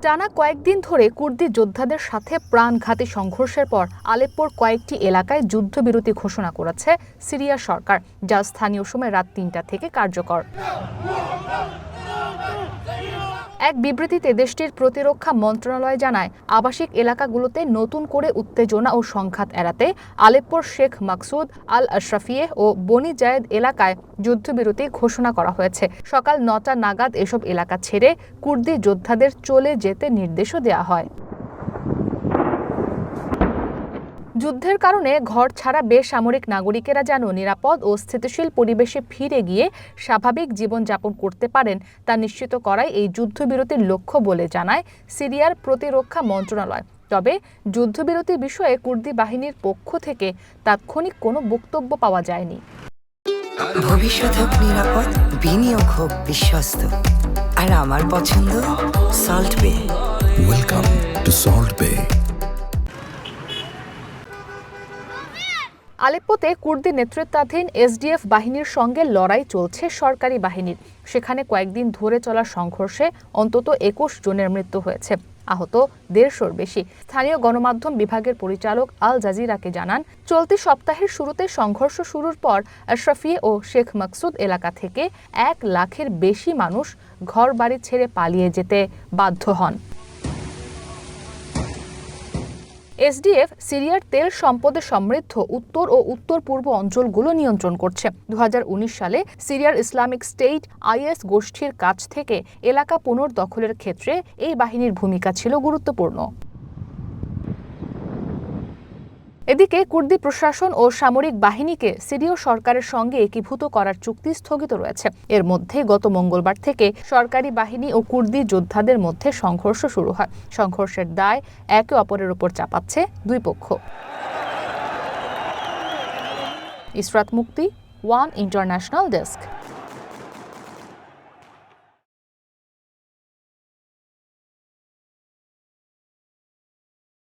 টানা কয়েকদিন ধরে কুর্দি যোদ্ধাদের সাথে প্রাণঘাতী সংঘর্ষের পর আলেপ্পোর কয়েকটি এলাকায় যুদ্ধবিরতি ঘোষণা করেছে সিরিয়া সরকার, যা স্থানীয় সময় রাত ৩টা থেকে কার্যকর। এক বিবৃতিতে দেশটির প্রতিরক্ষা মন্ত্রণালয় জানায়, আবাসিক এলাকাগুলোতে নতুন করে উত্তেজনা ও সংঘাত এড়াতে আলেপ্পোর শেখ মাকসুদ আল আশরাফিয়ে ও বনি জায়েদ এলাকায় যুদ্ধবিরতি ঘোষণা করা হয়েছে। সকাল ৯টা নাগাদ এসব এলাকা ছেড়ে কুর্দি যোদ্ধাদের চলে যেতে নির্দেশও দেওয়া হয়। যুদ্ধের কারণে ঘর ছাড়া বেসামরিক নাগরিকেরা যেন নিরাপদ ও স্থিতিশীল পরিবেশে ফিরে গিয়ে স্বাভাবিক জীবনযাপন করতে পারেন তা নিশ্চিত করাই এই যুদ্ধবিরতির লক্ষ্য বলে জানায় সিরিয়ার প্রতিরক্ষা মন্ত্রণালয়। তবে যুদ্ধবিরতির বিষয়ে কুর্দি বাহিনীর পক্ষ থেকে তাৎক্ষণিক কোনো বক্তব্য পাওয়া যায়নি। ভবিষ্যৎ হোক নিরাপদ, বিনিয়োগ হোক বিশ্বস্ত, আর আমার পছন্দ সল্ট বে। ওয়েলকাম টু সল্ট বে। আলেপ্পোতে কুর্দি নেতৃত্বাধীন এসডিএফ বাহিনীর সঙ্গে লড়াই চলছে সরকারি বাহিনীর। সেখানে কয়েকদিন ধরে চলা সংঘর্ষে অন্তত ২১ জনের মৃত্যু হয়েছে, আহত ১৫০-র বেশি। স্থানীয় গণমাধ্যম বিভাগের পরিচালক আল জাজিরাকে জানান, চলতি সপ্তাহের শুরুতে সংঘর্ষ শুরুর পর আশরাফিয়ে ও শেখ মাকসুদ এলাকা থেকে ১ লাখের বেশি মানুষ ঘরবাড়ি ছেড়ে পালিয়ে যেতে বাধ্য হন। এসডিএফ সিরিয়ার তেল সম্পদে সমৃদ্ধ উত্তর ও উত্তর পূর্ব অঞ্চলগুলো নিয়ন্ত্রণ করছে। ২০১৯ সালে সিরিয়ার ইসলামিক স্টেট আইএস গোষ্ঠীর কাছ থেকে এলাকা পুনর্দখলের ক্ষেত্রে এই বাহিনীর ভূমিকা ছিল গুরুত্বপূর্ণ। এদিকে কুর্দি প্রশাসন ও সামরিক বাহিনীকে সিরীয় সরকারের সঙ্গে একীভূত করার চুক্তি স্থগিত রয়েছে। এর মধ্যে গত মঙ্গলবার থেকে সরকারি বাহিনী ও কুর্দি যোদ্ধাদের মধ্যে সংঘর্ষ শুরু হয়। সংঘর্ষের দায় একে অপরের উপর চাপাচ্ছে দুই পক্ষ। ইসরাত মুক্তি, ওয়ান ইন্টারন্যাশনাল ডেস্ক।